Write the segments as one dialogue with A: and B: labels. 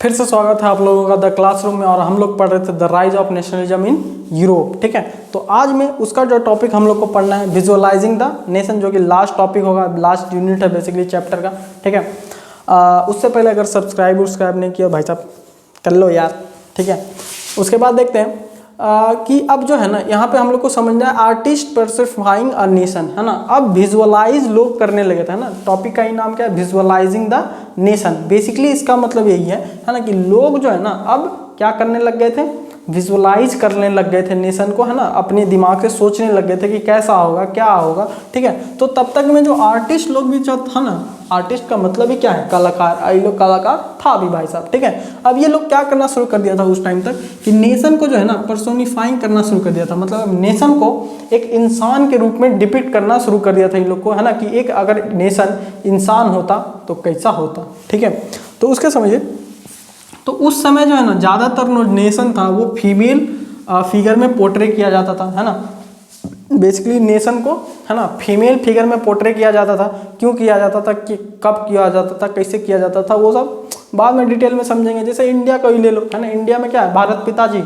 A: फिर से स्वागत है आप लोगों का द क्लासरूम में। और हम लोग पढ़ रहे थे the rise of nationalism in Europe. ठीक है, तो आज में उसका जो टॉपिक हम लोग को पढ़ना है विजुअलाइजिंग द नेशन, जो कि लास्ट टॉपिक होगा, लास्ट यूनिट है बेसिकली चैप्टर का। ठीक है, उससे पहले अगर सब्सक्राइब नहीं किया भाई साहब कर लो यार। ठीक है, उसके बाद देखते हैं कि अब जो है ना यहाँ पे हम लोग को समझना है आर्टिस्ट पर्सिफाइंग अ नेशन, है ना। अब विजुअलाइज लोग करने लगे थे, है ना। टॉपिक का ही नाम क्या है, विजुअलाइजिंग द नेशन। बेसिकली इसका मतलब यही है ना, कि लोग जो है ना अब क्या करने लग गए थे, विजुअलाइज करने लग गए थे नेशन को, है ना। अपने दिमाग से सोचने लग गए थे कि कैसा होगा, क्या होगा। ठीक है, तो तब तक में जो आर्टिस्ट लोग भी जो था ना, आर्टिस्ट का मतलब ही क्या है, कलाकार। ये लोग कलाकार था भी भाई साहब। ठीक है, अब ये लोग क्या करना शुरू कर दिया था उस टाइम तक कि नेशन को जो है ना पर्सोनिफाइंग करना शुरू कर दिया था। मतलब नेशन को एक इंसान के रूप में डिपिक्ट करना शुरू कर दिया था इन लोग को, है ना। कि एक अगर नेशन इंसान होता तो कैसा होता। ठीक है, तो उसके समझिए, तो उस समय जो है ना ज़्यादातर नेशन था वो फीमेल फिगर में पोर्ट्रे किया जाता था, है ना। बेसिकली नेशन को, है ना, फीमेल फिगर में पोर्ट्रे किया जाता था। क्यों किया जाता था, कि कब किया जाता था, कैसे किया जाता था, वो सब बाद में डिटेल में समझेंगे। जैसे इंडिया को ही ले लो, है ना। इंडिया में क्या है, भारत पिताजी,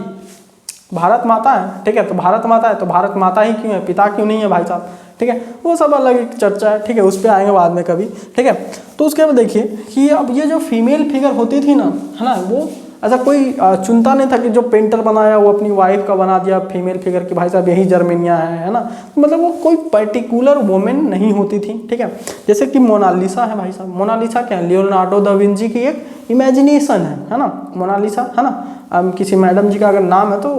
A: भारत माता है। ठीक है, तो भारत माता है तो भारत माता ही क्यों है, पिता क्यों नहीं है भाई साहब। ठीक है, वो सब अलग एक चर्चा है। ठीक है, उस पर आएंगे बाद में कभी। ठीक है, तो उसके बाद देखिए कि अब ये जो फीमेल फिगर होती थी ना, है ना, वो ऐसा कोई चुनता नहीं था कि जो पेंटर बनाया वो अपनी वाइफ का बना दिया फीमेल फिगर की, भाई साहब यही जर्मेनिया है ना। मतलब वो कोई पर्टिकुलर वुमेन नहीं होती थी। ठीक है, जैसे कि मोनालिसा है भाई साहब। मोनालिसा क्या है, लियोनार्डो दा विंची की एक इमेजिनेशन है ना, मोनालिसा, है ना। किसी मैडम जी का अगर नाम है तो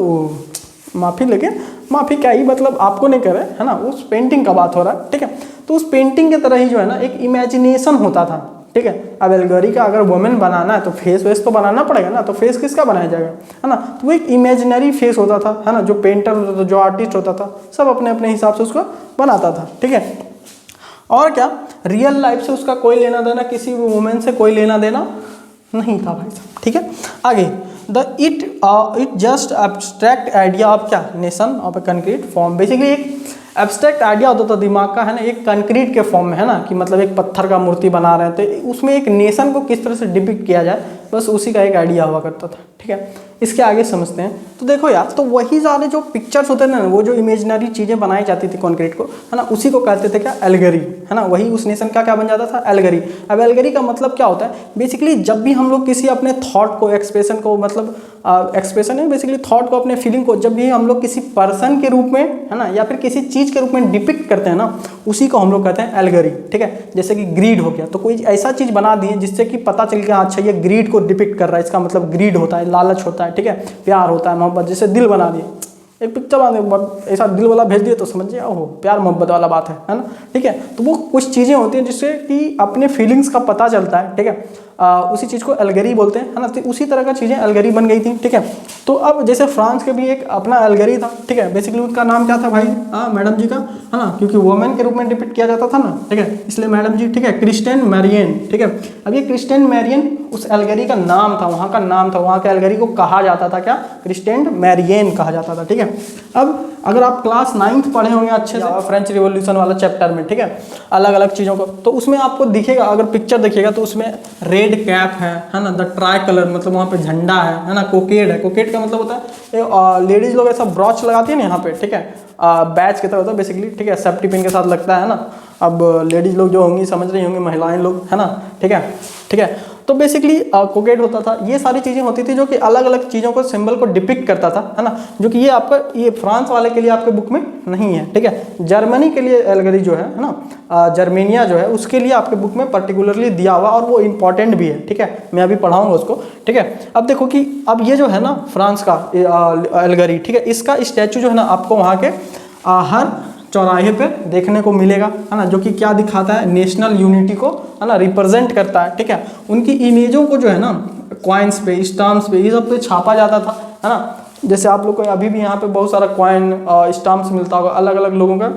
A: माफ़ी, लेकिन माफ़ी क्या ही, मतलब आपको नहीं करे, है ना। उस पेंटिंग का बात हो रहा है। ठीक है, तो उस पेंटिंग की तरह ही जो है ना एक इमेजिनेशन होता था। ठीक है, अब एल्गरी का अगर वुमेन बनाना है तो फेस वेस तो बनाना पड़ेगा ना, तो फेस किसका बनाया जाएगा, है ना। तो वो एक इमेजिनरी फेस होता था, है ना। जो पेंटर होता था, जो आर्टिस्ट होता था, सब अपने अपने हिसाब से उसको बनाता था। ठीक है, और क्या, रियल लाइफ से उसका कोई लेना देना, किसी भी वुमेन से कोई लेना देना नहीं था भाई साहब। ठीक है, आगे it just abstract idea of क्या, nation of a concrete form. Basically एक एब्स्ट्रैक्ट आइडिया होता था दिमाग का, है ना, एक कंक्रीट के फॉर्म में, है ना। कि मतलब एक पत्थर का मूर्ति बना रहे हैं तो उसमें एक नेशन को किस तरह से डिपिक्ट किया जाए, बस उसी का एक आइडिया हुआ करता था। ठीक है, इसके आगे समझते हैं। तो देखो यार, तो वही सारे जो पिक्चर्स होते हैं ना, वो जो इमेजिनरी चीज़ें बनाई जाती थी कंक्रीट को, है ना, उसी को कहते थे क्या, एल्गरी, है ना। वही उस नेशन का क्या बन जाता था, एल्गरी। अब एल्गरी का मतलब क्या होता है, बेसिकली जब भी हम लोग किसी अपने थॉट को, एक्सप्रेशन को, मतलब एक्सप्रेशन है बेसिकली थॉट को, अपने फीलिंग को, जब भी हम लोग किसी पर्सन के रूप में, है ना, या फिर किसी चीज़ के रूप में डिपिक्ट करते हैं ना, उसी को हम लोग कहते हैं एल्गरी। ठीक है, जैसे कि ग्रीड हो गया, तो कोई ऐसा चीज़ बना दिए जिससे कि पता चल गया अच्छा ये ग्रीड को डिपिक्ट कर रहा है, इसका मतलब ग्रीड होता है, लालच होता है। ठीक है, प्यार होता है, मोहब्बत। जैसे दिल बना दिए, एक पिक्चर बना ऐसा दिल वाला भेज दिए तो समझिए ओहो प्यार मोहब्बत वाला बात है ना। ठीक है, तो वो कुछ चीज़ें होती हैं जिससे कि अपने फीलिंग्स का पता चलता है। ठीक है, उसी चीज़ को एल्गरी बोलते हैं, है ना। तो उसी तरह का चीज़ें एल्गरी बन गई थी। ठीक है, तो अब जैसे फ्रांस के भी एक अपना एल्गरी था। ठीक है, बेसिकली उनका नाम क्या था भाई, मैडम जी का, है ना, क्योंकि वुमेन के रूप में डिपिक्ट किया जाता था ना। ठीक है, इसलिए मैडम जी। ठीक है, क्रिस्टियन मैरियन। ठीक है, अब ये क्रिस्टियन मैरियन उस एल्गरी का नाम था, वहाँ का नाम था, वहाँ के एल्गरी को कहा जाता था क्या, क्रिस्टियन मैरियन कहा जाता था। ठीक है, अब अगर आप क्लास 9th पढ़े होंगे अच्छे से फ्रेंच रिवॉल्यूशन वाला चैप्टर में, ठीक है, अलग अलग चीज़ों को, तो उसमें आपको दिखेगा, अगर पिक्चर देखिएगा तो उसमें रेड कैप है ना, द ट्राई कलर, मतलब वहाँ पे झंडा है ना, कोकेड है। कोकेड का मतलब होता है लेडीज लोग ऐसा ब्रॉच लगाती है ना यहाँ पे। ठीक है, बैच की तरह होता है बेसिकली। ठीक है, सेफ्टी पिन के साथ लगता है ना। अब लेडीज लोग जो होंगी समझ रही होंगी, महिलाएं लोग, है ना। ठीक है, ठीक है, तो बेसिकली कोकेड होता था। ये सारी चीज़ें होती थी जो कि अलग अलग चीज़ों को, सिंबल को डिपिक्ट करता था, है ना। जो कि ये आपका, ये फ्रांस वाले के लिए आपके बुक में नहीं है। ठीक है, जर्मनी के लिए एल्गरी जो है ना, जर्मेनिया जो है, उसके लिए आपके बुक में पर्टिकुलरली दिया हुआ, और वो इंपॉर्टेंट भी है। ठीक है, मैं अभी पढ़ाऊंगा उसको। ठीक है, अब देखो कि अब ये जो है ना फ्रांस का एल्गरी, ठीक है, इसका स्टैचू जो है ना आपको वहाँ के हर चौराहे पे देखने को मिलेगा, है ना। जो कि क्या दिखाता है, नेशनल यूनिटी को, है ना, रिप्रेजेंट करता है। ठीक है, उनकी इमेजों को जो है ना कॉइन्स पे, स्टाम्प्स पे, ये सब पे छापा जाता था, है ना। जैसे आप लोग को अभी भी यहाँ पे बहुत सारा कॉइन स्टाम्प्स मिलता होगा अलग अलग लोगों का,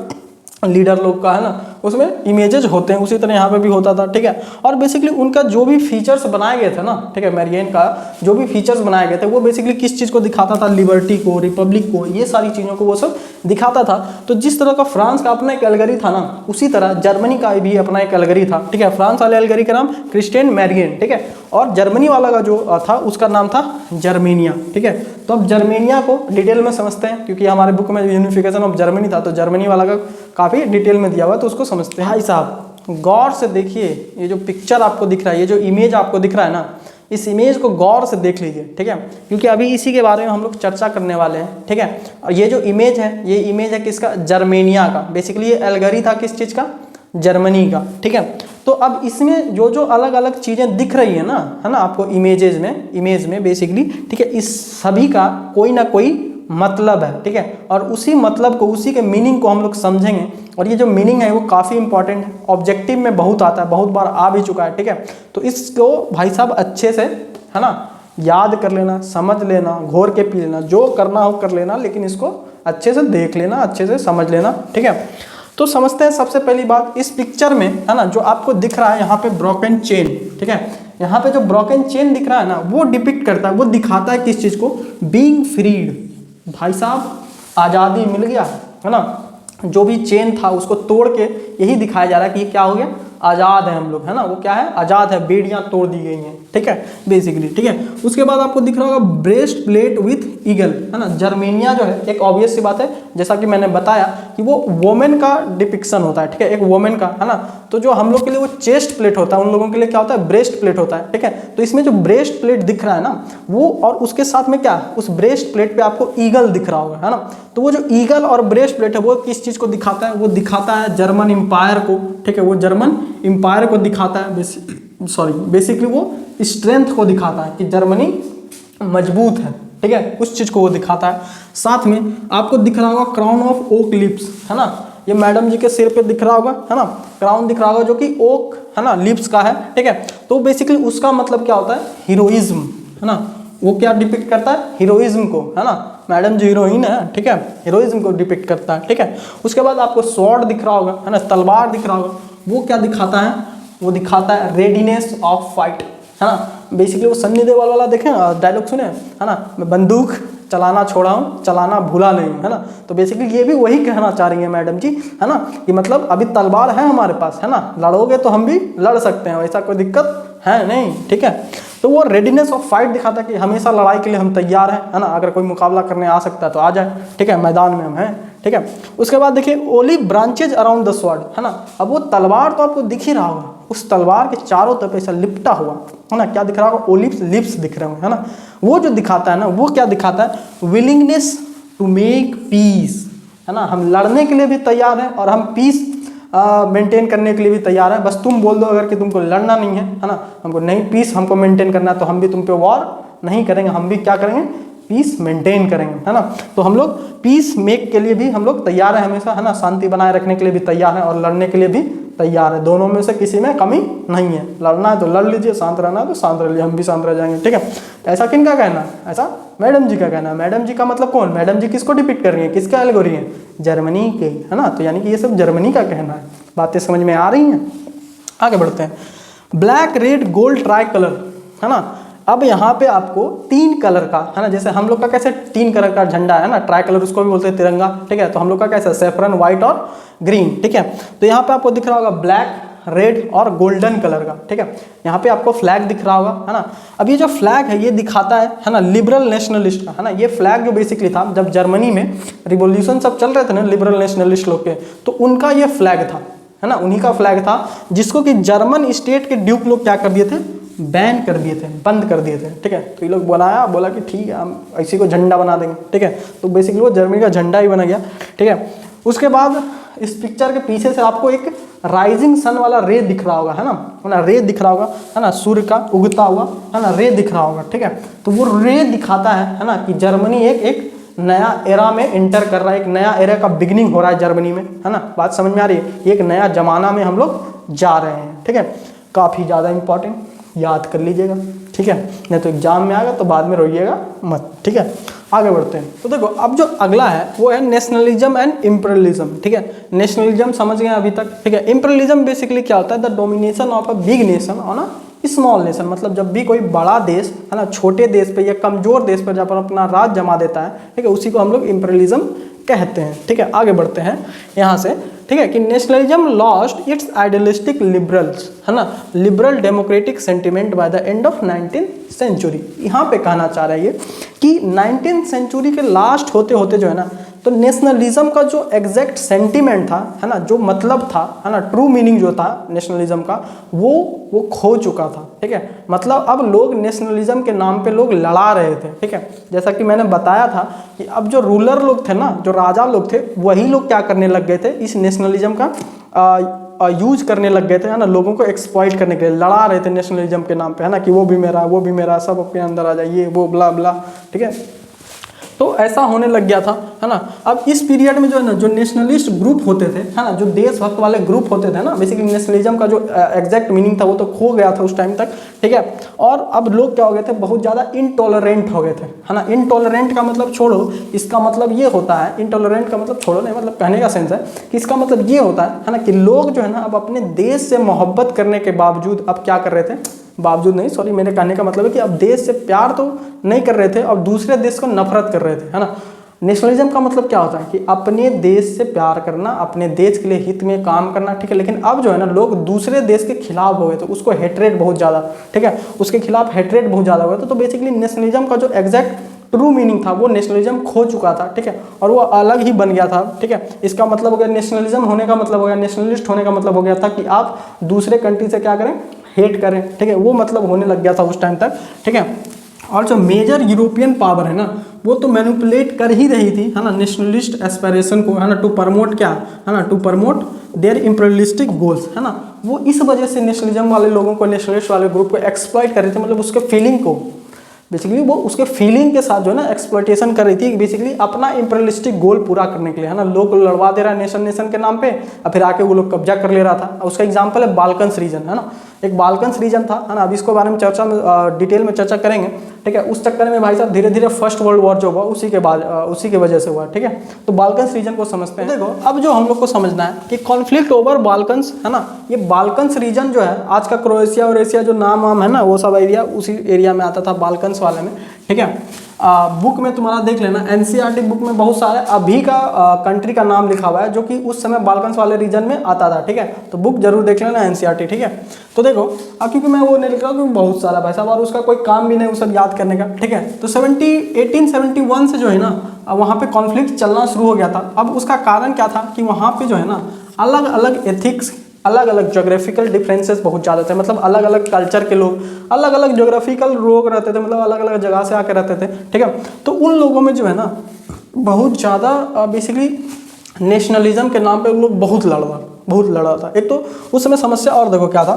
A: लीडर लोग का, है ना, उसमें इमेजेस होते हैं, उसी तरह यहाँ पे भी होता था। ठीक है, और बेसिकली उनका जो भी फीचर्स बनाए गए थे ना, ठीक है, मैरियन का जो भी फीचर्स बनाए गए थे वो बेसिकली किस चीज़ को दिखाता था, लिबर्टी को, रिपब्लिक को, ये सारी चीज़ों को वो सब दिखाता था। तो जिस तरह का फ्रांस का अपना एक एल्गरी था ना, उसी तरह जर्मनी का भी अपना एक एल्गरी था। ठीक है, फ्रांस वाले एल्गरी का नाम क्रिस्टियन मैरियन। ठीक है, और जर्मनी वाला का जो था उसका नाम था जर्मेनिया, ठीक है। तो अब जर्मेनिया को डिटेल में समझते हैं, क्योंकि हमारे बुक में यूनिफिकेशन ऑफ जर्मनी था, तो जर्मनी वाला का काफ़ी डिटेल में दिया हुआ है, तो उसको समझते हैं। भाई साहब गौर से देखिए, ये जो पिक्चर आपको दिख रहा है, ये जो इमेज आपको दिख रहा है ना, इस इमेज को गौर से देख लीजिए, ठीक है, क्योंकि अभी इसी के बारे में हम लोग चर्चा करने वाले हैं, ठीक है। और ये जो इमेज है, ये इमेज है किसका? जर्मेनिया का। बेसिकली ये एल्गरी था किस चीज़ का? जर्मनी का, ठीक है। तो अब इसमें जो जो अलग अलग चीज़ें दिख रही है ना आपको इमेज में बेसिकली, ठीक है, इस सभी का कोई ना कोई मतलब है, ठीक है। और उसी मतलब को, उसी के मीनिंग को हम लोग समझेंगे, और ये जो मीनिंग है वो काफ़ी इंपॉर्टेंट है, ऑब्जेक्टिव में बहुत आता है, बहुत बार आ भी चुका है, ठीक है। तो इसको भाई साहब अच्छे से, है ना, याद कर लेना, समझ लेना, घोर के पी लेना, जो करना हो कर लेना, लेकिन इसको अच्छे से देख लेना, अच्छे से समझ लेना, ठीक है। तो समझते हैं सबसे पहली बात, इस पिक्चर में, है ना, जो आपको दिख रहा है यहाँ पे ब्रोकन चेन, ठीक है, यहाँ पे जो ब्रोकन चेन दिख रहा है ना, वो डिपिक्ट करता है, वो दिखाता है किस चीज़ को? Being freed. भाई साहब आज़ादी मिल गया, है ना, जो भी चेन था उसको तोड़ के यही दिखाया जा रहा है कि क्या हो गया? आज़ाद है हम लोग, है ना। वो क्या है? आज़ाद है, बेड़ियाँ तोड़ दी गई हैं, ठीक है, बेसिकली, ठीक है। उसके बाद आपको दिख रहा होगा ब्रेस्ट प्लेट विथ ईगल, है ना। जर्मेनिया जो है, एक ऑब्वियस सी बात है, जैसा कि मैंने बताया कि वो वोमेन का डिपिक्शन होता है, ठीक है, एक वोमेन का, है ना। तो जो हम लोग के लिए वो चेस्ट प्लेट होता है, उन लोगों के लिए क्या होता है? ब्रेस्ट प्लेट होता है, ठीक है। तो इसमें जो ब्रेस्ट प्लेट दिख रहा है ना, वो, और उसके साथ में क्या, उस ब्रेस्ट प्लेट पे आपको ईगल दिख रहा होगा, है ना। तो वो जो ईगल और ब्रेस्ट प्लेट है वो किस चीज़ को दिखाता है? वो दिखाता है जर्मन एम्पायर को, ठीक है, वो जर्मन एम्पायर को दिखाता है, बेसिकली वो स्ट्रेंथ को दिखाता है कि जर्मनी मजबूत है, ठीक है, उस चीज़ को वो दिखाता है। साथ में आपको दिख रहा होगा क्राउन ऑफ ओक लिप्स, है ना, ये मैडम जी के सिर पे दिख रहा होगा, है ना, क्राउन दिख रहा होगा जो कि ओक, है ना, लिप्स का है, ठीक है। तो बेसिकली उसका मतलब क्या होता है? हीरोइज्म, है ना। वो क्या डिपिक्ट करता है? हीरोइज्म को, है ना, मैडम जी हीरोइन है, ठीक है, हीरोइज्म को डिपिक्ट करता है, ठीक है। उसके बाद आपको स्वॉर्ड दिख रहा होगा, है ना, तलवार दिख रहा होगा, वो क्या दिखाता है? वो दिखाता है रेडीनेस ऑफ फाइट, है ना। बेसिकली वो सन्नी देओल वाला देखें डायलॉग सुने, है ना, मैं बंदूक चलाना छोड़ा हूँ, चलाना भूला नहीं हूँ, है ना। तो बेसिकली ये भी वही कहना चाह रही है मैडम जी, है ना, कि मतलब अभी तलवार है हमारे पास, है ना, लड़ोगे तो हम भी लड़ सकते हैं, ऐसा कोई दिक्कत है नहीं, ठीक है। तो वो रेडीनेस ऑफ फाइट दिखाता है कि हमेशा लड़ाई के लिए हम तैयार हैं, है ना, अगर कोई मुकाबला करने आ सकता है तो आ जाए, ठीक है, मैदान में हम हैं, ठीक है। उसके बाद देखिए olive branches around the sword, है ना। अब वो तलवार तो आपको दिख ही रहा होगा, उस तलवार के चारों तरफ ऐसा लिपटा हुआ, है ना, क्या दिख रहा होगा? ओलिव्स लिप्स दिख रहे होंगे, है ना। वो जो दिखाता है ना, वो क्या दिखाता है? विलिंगनेस टू मेक पीस, है ना, हम लड़ने के लिए भी तैयार हैं और हम पीस मेंटेन करने के लिए भी तैयार है। बस तुम बोल दो अगर कि तुमको लड़ना नहीं है ना, हमको नहीं, पीस हमको मेंटेन करना है, तो हम भी तुम पे वॉर नहीं करेंगे, हम भी क्या करेंगे? पीस मेंटेन करेंगे, है ना। तो हम लोग पीस मेक के लिए भी हम लोग तैयार है हमेशा, है ना, शांति बनाए रखने के लिए भी तैयार है और लड़ने के लिए भी तैयार है। दोनों में से किसी में कमी नहीं है, लड़ना है तो लड़ लीजिए, शांत रहना है तो शांत रह लीजिए, हम भी शांत रह जाएंगे, ठीक है। ऐसा किन का कहना है? ऐसा मैडम जी का कहना है। मैडम जी का मतलब कौन? मैडम जी किसको डिपिक्ट कर रही है, किसका एल्गोरी है? जर्मनी के, है ना। तो यानी कि ये सब जर्मनी का कहना है। बातें समझ में आ रही हैं? आगे बढ़ते हैं। Black red gold try colour, है ना। अब यहाँ पे आपको 3 कलर का, है ना, जैसे हम लोग का कैसे 3 कलर का झंडा है ना, ट्राई कलर उसको भी बोलते हैं, तिरंगा, ठीक है। तो हम लोग का कैसा? सैफरन, व्हाइट और ग्रीन, ठीक है। तो यहाँ पे आपको दिख रहा होगा ब्लैक, रेड और गोल्डन कलर का, ठीक है। यहाँ पे आपको फ्लैग दिख रहा होगा, है ना। अब ये जो फ्लैग है ये दिखाता है ना, लिबरल नेशनलिस्ट का, है ना। ये फ्लैग जो बेसिकली था, जब जर्मनी में रिवॉल्यूशन सब चल रहे थे ना लिबरल नेशनलिस्ट लोग के, तो उनका ये फ्लैग था, है ना, उन्हीं का फ्लैग था, जिसको कि जर्मन स्टेट के ड्यूक लोग क्या कर दिए थे? बैन कर दिए थे, बंद कर दिए थे, ठीक है। तो ये लोग बनाया, बोला कि ठीक है हम इसी को झंडा बना देंगे, ठीक है। तो बेसिकली वो जर्मनी का झंडा ही बना गया, ठीक है। उसके बाद इस पिक्चर के पीछे से आपको एक राइजिंग सन वाला रे दिख रहा होगा, है ना, रे दिख रहा होगा, है ना, सूर्य का उगता हुआ, है ना, रे दिख रहा होगा, ठीक है। तो वो रे दिखाता है ना, कि जर्मनी एक नया एरा में एंटर कर रहा है, एक नया एरा का बिगिनिंग हो रहा है जर्मनी में, है ना। बात समझ में आ रही है? एक नया जमाना में हम लोग जा रहे हैं, ठीक है। काफ़ी ज़्यादा इंपॉर्टेंट, याद कर लीजिएगा, ठीक है, नहीं तो एग्जाम में आएगा तो बाद में रोइएगा मत, ठीक है। आगे बढ़ते हैं। तो देखो अब जो अगला है वो है नेशनलिज्म एंड इम्पीरियलिज्म, ठीक है। नेशनलिज्म समझ गए अभी तक, ठीक है। इम्पीरियलिज्म बेसिकली क्या होता है? The domination of a big nation on a small nation, मतलब जब भी कोई बड़ा देश, है ना, छोटे देश पे या कमजोर देश पर जब अपना राज जमा देता है, ठीक है, उसी को हम लोग इम्पीरियलिज्म कहते हैं। ठीक है, आगे बढ़ते हैं यहाँ से। ठीक है, कि nationalism lost its idealistic liberals, है ना, liberal democratic sentiment by the end of 19th century. यहाँ पे कहना चाह रहा है ये कि 19th सेंचुरी के लास्ट होते होते जो है ना, तो नेशनलिज्म का जो एग्जैक्ट सेंटिमेंट था, है ना, जो मतलब था, है ना, ट्रू मीनिंग जो था नेशनलिज्म का, वो खो चुका था। ठीक है, मतलब अब लोग नेशनलिज्म के नाम पे लोग लड़ा रहे थे। ठीक है, जैसा कि मैंने बताया था कि अब जो रूलर लोग थे ना, जो राजा लोग थे, वही लोग क्या करने लग गए थे, इस नेशनलिज्म का यूज करने लग गए थे, है ना, लोगों को एक्सप्लॉइट करने के लिए लड़ा रहे थे नेशनलिज्म के नाम पे, है ना, कि वो भी मेरा, वो भी मेरा, सब अपने अंदर आ जाइए, वो ब्ला ब्ला। ठीक है, तो ऐसा होने लग गया था, है ना। अब इस पीरियड में जो है ना, जो नेशनलिस्ट ग्रुप होते थे, है ना, जो देशभक्त वाले ग्रुप होते थे ना, बेसिकली नेशनलिज्म का जो एग्जैक्ट मीनिंग था वो तो खो गया था उस टाइम तक। ठीक है, और अब लोग क्या हो गए थे, बहुत ज़्यादा इनटॉलरेंट हो गए थे, है ना। इनटॉलरेंट का मतलब छोड़ो, इसका मतलब ये होता है, इनटॉलरेंट का मतलब छोड़ो नहीं, मतलब कहने का सेंस है कि इसका मतलब ये होता है ना, कि लोग जो है ना, अब अपने देश से मोहब्बत करने के बावजूद अब क्या कर रहे थे, बावजूद नहीं, सॉरी, मेरे कहने का मतलब है कि अब देश से प्यार तो नहीं कर रहे थे, अब दूसरे देश को नफरत कर रहे थे, है ना। नेशनलिज्म का मतलब क्या होता है कि अपने देश से प्यार करना, अपने देश के लिए हित में काम करना। ठीक है, लेकिन अब जो है ना, लोग दूसरे देश के खिलाफ हो गए थे, उसको हेट्रेट बहुत ज़्यादा, ठीक है, उसके खिलाफ हेट्रेट बहुत ज़्यादा हो गया था। तो बेसिकली नेशनलिज्म का जो एग्जैक्ट ट्रू मीनिंग था वो नेशनलिज्म खो चुका था। ठीक है, और वो अलग ही बन गया था। ठीक है, इसका मतलब हो गया, नेशनलिज्म होने का मतलब हो गया, नेशनलिस्ट होने का मतलब हो गया था कि आप दूसरे कंट्री से क्या करें, हेट करें। ठीक है, वो मतलब होने लग गया था उस टाइम तक। ठीक है, और जो मेजर यूरोपियन पावर है ना, वो तो मैनिपुलेट कर ही रही थी, है ना, नेशनलिस्ट एस्पिरेशन को, है ना, टू प्रमोट क्या, है ना, to promote their imperialistic goals, है ना। वो इस वजह से नेशनलिज्म वाले लोगों को, नेशनलिस्ट वाले ग्रुप को एक्सप्लॉइट कर रहे थे, मतलब उसके फीलिंग को, बेसिकली वो उसके फीलिंग के साथ जो है ना एक्सप्लॉइटेशन कर रही थी, बेसिकली अपना इंपीरियलिस्टिक गोल पूरा करने के लिए, है ना। लोग लड़वा दे रहा है नेशन के नाम पे, और फिर आके वो लोग कब्जा कर ले रहा था। उसका एग्जांपल है बाल्कन्स रीजन, है ना, एक बाल्कन्स रीजन था, है ना। अब इसको बारे में डिटेल में चर्चा करेंगे। ठीक है, उस चक्कर में भाई साहब धीरे धीरे फर्स्ट वर्ल्ड वॉर जो हुआ उसी के वजह से हुआ। ठीक है, तो बाल्कन्स रीजन को समझते हैं। देखो, अब जो हम लोग को समझना है कि कॉन्फ्लिक्ट ओवर बाल्कन्स, है ना, ये बाल्कन्स रीजन जो है, आज का क्रोएशिया और एशिया जो नाम वाम है ना, वो सब एरिया उसी एरिया में आता था, बाल्कन्स वाले में। ठीक है, बुक में तुम्हारा देख लेना, एनसीईआरटी बुक में बहुत सारे अभी का कंट्री का नाम लिखा हुआ है जो कि उस समय बाल्कन्स वाले रीजन में आता था। ठीक है, तो बुक जरूर देख लेना एनसीईआरटी। ठीक है, तो देखो, अब क्योंकि मैं वो नहीं लिख रहा हूँ क्योंकि बहुत सारा भाई साहब, और उसका कोई काम भी नहीं वो सब याद करने का। ठीक है, तो 1871 से जो है ना, वहाँ पे कॉन्फ्लिक्ट चलना शुरू हो गया था। अब उसका कारण क्या था कि वहाँ पे जो है ना, अलग अलग एथिक्स, अलग अलग जोग्राफिकल डिफरेंसेस बहुत ज़्यादा थे, मतलब अलग अलग कल्चर के लोग, अलग अलग जोग्राफिकल लोग रहते थे, मतलब अलग अलग जगह से आकर रहते थे। ठीक है, तो उन लोगों में जो है ना, बहुत ज़्यादा बेसिकली नेशनलिज्म के नाम पे उन लोग बहुत लड़ा था। एक तो उस समय समस्या, और देखो क्या था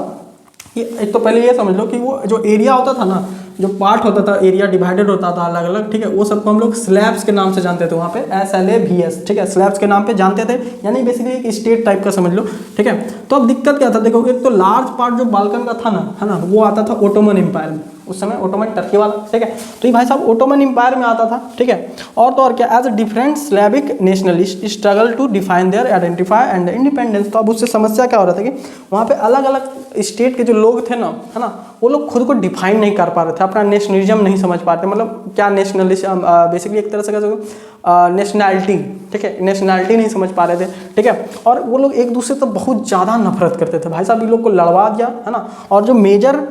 A: कि एक तो पहले ये समझ लो कि वो जो एरिया होता था ना, जो पार्ट होता था, एरिया डिवाइडेड होता था अलग अलग। ठीक है, वो सबको हम लोग स्लैब्स के नाम से जानते थे, वहाँ पे SLABS। ठीक है, स्लैब्स के नाम पे जानते थे, यानी बेसिकली एक स्टेट टाइप का समझ लो। ठीक है, तो अब दिक्कत क्या था, देखो, एक तो लार्ज पार्ट जो बाल्कन का था ना, है ना, वो आता था ओटोमन एम्पायर में, उस समय ओटोमन टर्की वाला। ठीक है, तो ये भाई साहब ओटोमन एम्पायर में आता था। ठीक है, और तो और क्या, as a different Slavic nationalist struggle to define their identify and independence. तो अब उससे समस्या क्या हो रहा था कि वहाँ पे अलग अलग स्टेट के जो लोग थे ना, है ना, वो लोग खुद को डिफाइन नहीं कर पा रहे थे, अपना नेशनलिज्म नहीं समझ पाते, मतलब क्या नेशनलिज्म, बेसिकली एक तरह से क्या, नेशनैलिटी। ठीक है, नेशनैलिटी नहीं समझ पा रहे थे। ठीक है, और वो लोग एक दूसरे से बहुत ज़्यादा नफरत करते थे भाई साहब, ये लोग को लड़वा दिया, है ना। और जो मेजर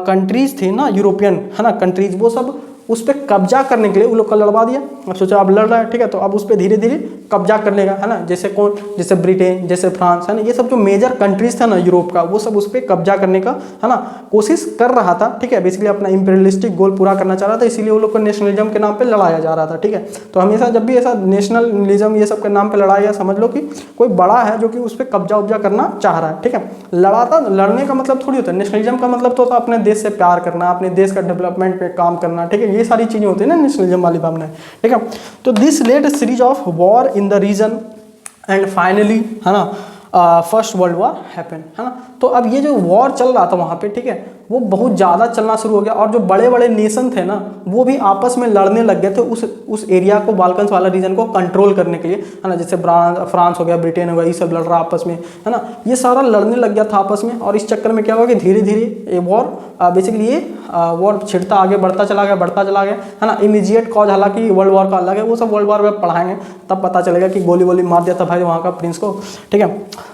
A: कंट्रीज थे ना, यूरोपियन, है ना, कंट्रीज, वो सब उस पर कब्जा करने के लिए उन लोग को लड़वा दिया। अब सोचा अब लड़ रहा है, ठीक है, तो अब उस पर धीरे धीरे कब्जा कर लेगा, है ना। जैसे कौन, जैसे ब्रिटेन, जैसे फ्रांस, है ना, ये सब जो मेजर कंट्रीज था ना यूरोप का, वो सब उस पर कब्जा करने का, है ना, कोशिश कर रहा था। ठीक है, बेसिकली अपना इंपीरियलिस्टिक गोल पूरा करना चाह रहा था, इसीलिए वो लोग को नेशनलिज्म के नाम पे लड़ाया जा रहा था। ठीक है, तो हमेशा जब भी ऐसा नेशनलिज्म ये सब के नाम पे लड़ाया, समझ लो कि कोई बड़ा है जो कि उस पर कब्जा उब्जा करना चाह रहा है। ठीक है, लड़ने का मतलब थोड़ी होता है, नेशनलिज्म का मतलब तो होता है अपने देश से प्यार करना, अपने देश का डेवलपमेंट पे काम करना। ठीक है, ये सारी चीजें होती है ना नेशनलिज्म वाली भावना। ठीक है, तो this led series of war in the region and finally, है ना, फर्स्ट वर्ल्ड वॉर हैपन, है ना। तो अब ये जो वॉर चल रहा था वहाँ पे, ठीक है, वो बहुत ज़्यादा चलना शुरू हो गया और जो बड़े बड़े नेशन थे ना वो भी आपस में लड़ने लग गए थे उस एरिया को, बाल्कन्स वाला रीजन को कंट्रोल करने के लिए, है ना। जैसे फ्रांस हो गया, ब्रिटेन हो गया, ये सब लड़ रहा आपस में, है ना। ये सारा लड़ने लग गया था आपस में और इस चक्कर में क्या हुआ कि धीरे धीरे ये वॉर बेसिकली ये वॉर छिड़ता आगे बढ़ता चला गया, है ना। इमीडिएट कॉज हालांकि वर्ल्ड वॉर का अलग है, वो सब वर्ल्ड वॉर में पढ़ाएंगे तब पता चलेगा कि गोली वोली मार दिया था भाई वहाँ का प्रिंस को, ठीक है।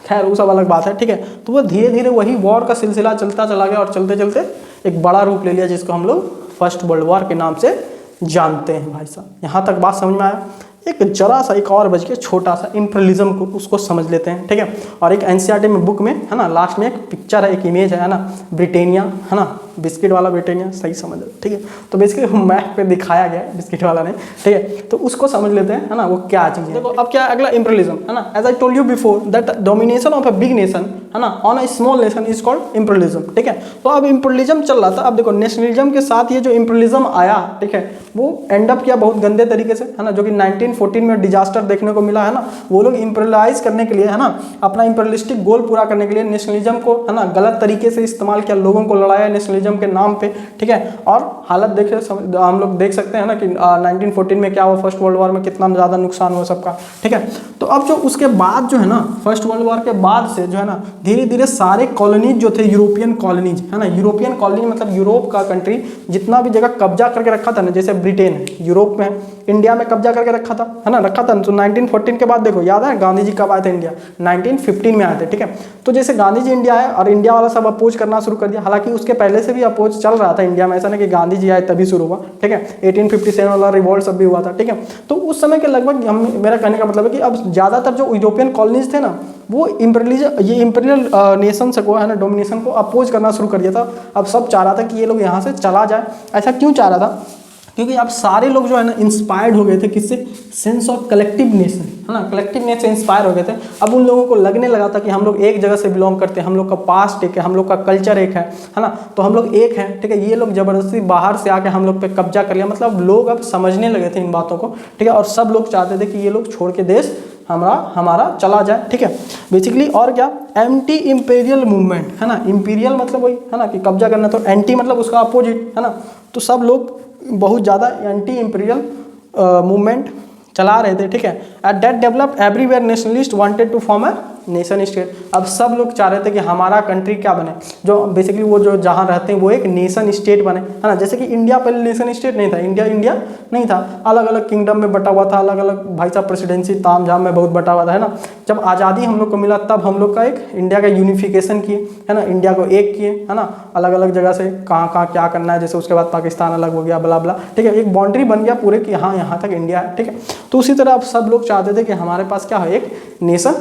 A: खैर वो सब अलग बात है, ठीक है। तो वो धीरे धीरे वही वॉर का सिलसिला चलता चला गया और चलते चलते एक बड़ा रूप ले लिया जिसको हम लोग फर्स्ट वर्ल्ड वॉर के नाम से जानते हैं भाई साहब। यहाँ तक बात समझ में आया। एक जरा सा एक और बच के छोटा सा इम्पीरियलिज्म को उसको समझ लेते हैं, ठीक है। और एक एनसीईआरटी में बुक में, है ना, लास्ट में एक पिक्चर है, एक इमेज है ना, ब्रिटानिया, है ना, बिस्किट वाला ब्रिटानिया, सही समझ लो, ठीक है। तो बेसिकली मैप पे दिखाया गया है बिस्किट वाला ने, ठीक है। तो उसको समझ लेते हैं, है ना, वो क्या चीज़ है। देखो अब क्या है अगला, इम्पीरियलिज्म, है ना। As I told you before that domination of a big nation, है ना, on a small nation is called imperialism, ठीक है। तो अब इम्पीरियलिज्म चल रहा था, अब देखो नेशनलिज्म के साथ ये जो इम्पीरियलिज्म आया, ठीक है, वो एंड अप किया बहुत गंदे तरीके से, है ना, जो कि 1914 में डिजास्टर देखने को मिला, है ना। वो लोग इम्पीरियलाइज करने के लिए, है ना, अपना इम्पीरियलिस्टिक गोल पूरा करने के लिए नेशनलिज्म को, है ना, गलत तरीके से इस्तेमाल किया, लोगों को लड़ाया नेशनलिज्म के नाम पे, ठीक है। और हालत देखे हम लोग देख सकते हैं ना कि 1914 में क्या हुआ, फर्स्ट वर्ल्ड वॉर में कितना ज़्यादा नुकसान हुआ सबका, ठीक है। तो अब जो उसके बाद जो है ना, फर्स्ट वर्ल्ड वॉर के बाद से जो है ना धीरे धीरे सारे कॉलोनीज जो थे, यूरोपियन कॉलोनीज, है ना, यूरोपियन कॉलोनी मतलब यूरोप का कंट्री जितना भी जगह कब्जा करके रखा था ना, जैसे ब्रिटेन है यूरोप में, इंडिया में कब्जा करके रखा था, है ना, रखा था। तो 1914 के बाद देखो याद है गांधी जी कब आए थे इंडिया, 1915 में आए थे, ठीक है। तो जैसे गांधी जी इंडिया आए और इंडिया वाला सब अपोज करना शुरू कर दिया, हालांकि उसके पहले से भी अपोज चल रहा था इंडिया में, ऐसा नहीं कि गांधी जी आए तभी शुरू हुआ, ठीक है। 1857 वाला रिवॉल्ट सब भी हुआ था, ठीक है। तो उस समय के लगभग मेरा कहने का मतलब है कि अब ज़्यादातर जो यूरोपियन कॉलोनीज थे ना वो इंपीरियल नेशन को, है ना, डोमिनेशन को अपोज करना शुरू कर दिया था। अब सब चाह रहा था कि ये लोग यहाँ से चला जाए। ऐसा क्यों चाह रहा था? क्योंकि अब सारे लोग जो है ना इंस्पायर्ड हो गए थे, किससे? सेंस ऑफ कलेक्टिव नेशन, है ना, कलेक्टिव नेशन से इंस्पायर हो गए थे। अब उन लोगों को लगने लगा था कि हम लोग एक जगह से बिलोंग करते हैं, हम लोग का पास्ट एक है, हम लोग का कल्चर एक है ना, तो हम लोग एक हैं, ठीक है। ये लोग जबरदस्ती बाहर से आके हम लोग पे कब्जा कर लिया, मतलब लोग अब समझने लगे थे इन बातों को, ठीक है। और सब लोग चाहते थे कि ये लोग छोड़ के देश हमारा चला जाए, ठीक है, बेसिकली। और क्या? एंटी इंपीरियल मूवमेंट, है ना, इंपीरियल मतलब वही, है ना, कि कब्जा करना, तो एंटी मतलब उसका अपोजिट, है ना। तो सब लोग बहुत ज़्यादा एंटी इंपीरियल मूवमेंट चला रहे थे, ठीक है। At that develop everywhere nationalist wanted to form a nation state. अब सब लोग चाह रहे थे कि हमारा कंट्री क्या बने, जो बेसिकली वो जो जहाँ रहते हैं वो एक नेशन स्टेट बने, है ना। जैसे कि इंडिया पहले नेशन स्टेट नहीं था, इंडिया नहीं था, अलग अलग किंगडम में बटा हुआ था, अलग अलग भाई साहब प्रेसिडेंसी ताम झाम में बहुत बटा हुआ था, है ना। जब आज़ादी हम लोग को मिला तब हम लोग का एक इंडिया का यूनिफिकेशन किए, है ना, इंडिया को एक किए, है ना, अलग अलग जगह से कहाँ क्या करना है, जैसे उसके बाद पाकिस्तान अलग हो गया, बला बला, ठीक है। एक बाउंड्री बन गया पूरे कि हाँ यहाँ तक इंडिया है, ठीक है। तो उसी तरह अब सब लोग चाहते थे कि हमारे पास क्या है, एक नेशन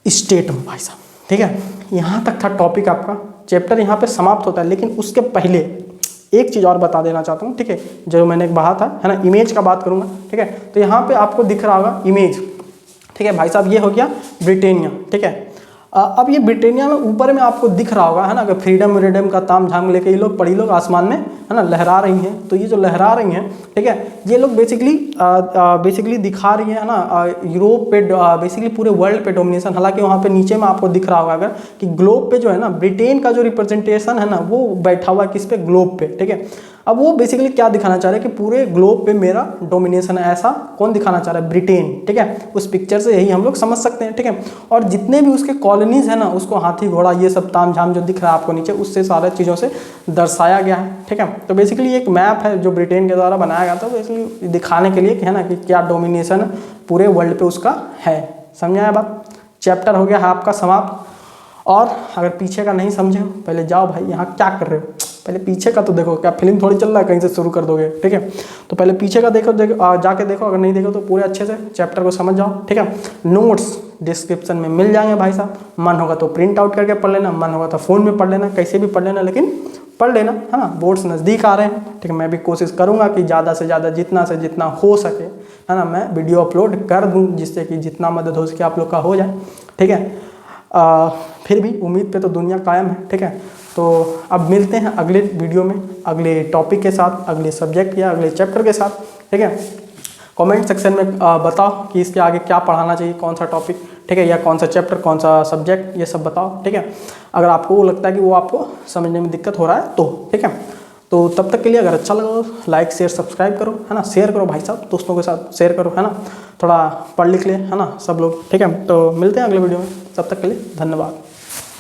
A: स्टेट हो भाई साहब, ठीक है। यहाँ तक था टॉपिक आपका, चैप्टर यहाँ पे समाप्त होता है। लेकिन उसके पहले एक चीज़ और बता देना चाहता हूँ, ठीक है, जो मैंने एक कहा था, है ना, इमेज का बात करूँगा, ठीक है। तो यहाँ पे आपको दिख रहा होगा इमेज, ठीक है भाई साहब, ये हो गया ब्रिटानिया, ठीक है। अब ये ब्रिटानिया में ऊपर में आपको दिख रहा होगा, है ना, कि फ्रीडम व्रीडम का ताम झाम लेके ये लोग पढ़ी लोग आसमान में, है ना, लहरा रही हैं। तो ये जो लहरा रही हैं, ठीक है, ये लोग बेसिकली दिखा रही है ना यूरोप पे, बेसिकली पूरे वर्ल्ड पे डोमिनेशन। हालांकि वहाँ पे नीचे में आपको दिख रहा होगा अगर कि ग्लोब पे जो है ना ब्रिटेन का जो रिप्रेजेंटेशन है ना वो बैठा हुआ है किस पे, ग्लोब पे, ठीक है। अब वो बेसिकली क्या दिखाना चाह रहे हैं कि पूरे ग्लोब पे मेरा डोमिनेशन है, ऐसा कौन दिखाना चाह रहा है? ब्रिटेन, ठीक है। उस पिक्चर से यही हम लोग समझ सकते हैं, ठीक है। और जितने भी उसके कॉलोनीज है ना उसको हाथी घोड़ा ये सब ताम झाम जो दिख रहा है आपको नीचे, उससे सारे चीज़ों से दर्शाया गया है, ठीक है। तो बेसिकली एक मैप है जो ब्रिटेन के द्वारा बनाया गया था, बेसिकली दिखाने के लिए कि, है ना, कि क्या डोमिनेशन पूरे वर्ल्ड पे उसका है। समझाया बात? चैप्टर हो गया है आपका समाप्त। और अगर पीछे का नहीं समझे हो, पहले जाओ भाई, यहाँ क्या कर रहे हो, पहले पीछे का तो देखो, क्या फिल्म थोड़ी चल रहा है कहीं से शुरू कर दोगे, ठीक है। तो पहले पीछे का देखो जाके देखो, अगर नहीं देखो तो पूरे अच्छे से चैप्टर को समझ जाओ, ठीक है। नोट्स डिस्क्रिप्शन में मिल जाएंगे भाई साहब, मन होगा तो प्रिंट आउट करके पढ़ लेना, मन होगा तो फ़ोन में पढ़ लेना, कैसे भी पढ़ लेना, लेकिन पढ़ लेना, है ना। बोर्ड्स नज़दीक आ रहे हैं, ठीक है। मैं भी कोशिश करूँगा कि ज़्यादा से ज़्यादा जितना से जितना हो सके, है ना, मैं वीडियो अपलोड कर दूँ, जिससे कि जितना मदद हो सके आप लोग का हो जाए, ठीक है। फिर भी उम्मीद पे तो दुनिया कायम है, ठीक है। तो अब मिलते हैं अगले वीडियो में, अगले टॉपिक के साथ, अगले सब्जेक्ट या अगले चैप्टर के साथ, ठीक है। कमेंट सेक्शन में बताओ कि इसके आगे क्या पढ़ाना चाहिए, कौन सा टॉपिक, ठीक है, या कौन सा चैप्टर, कौन सा सब्जेक्ट, ये सब बताओ, ठीक है। अगर आपको लगता है कि वो आपको समझने में दिक्कत हो रहा है तो, ठीक है। तो तब तक के लिए अगर अच्छा लगा लाइक शेयर सब्सक्राइब करो, है ना, शेयर करो भाई साहब, दोस्तों के साथ शेयर करो, है ना, थोड़ा पढ़ लिख ले, है ना सब लोग, ठीक है। तो मिलते हैं अगले वीडियो में, तब तक के लिए धन्यवाद।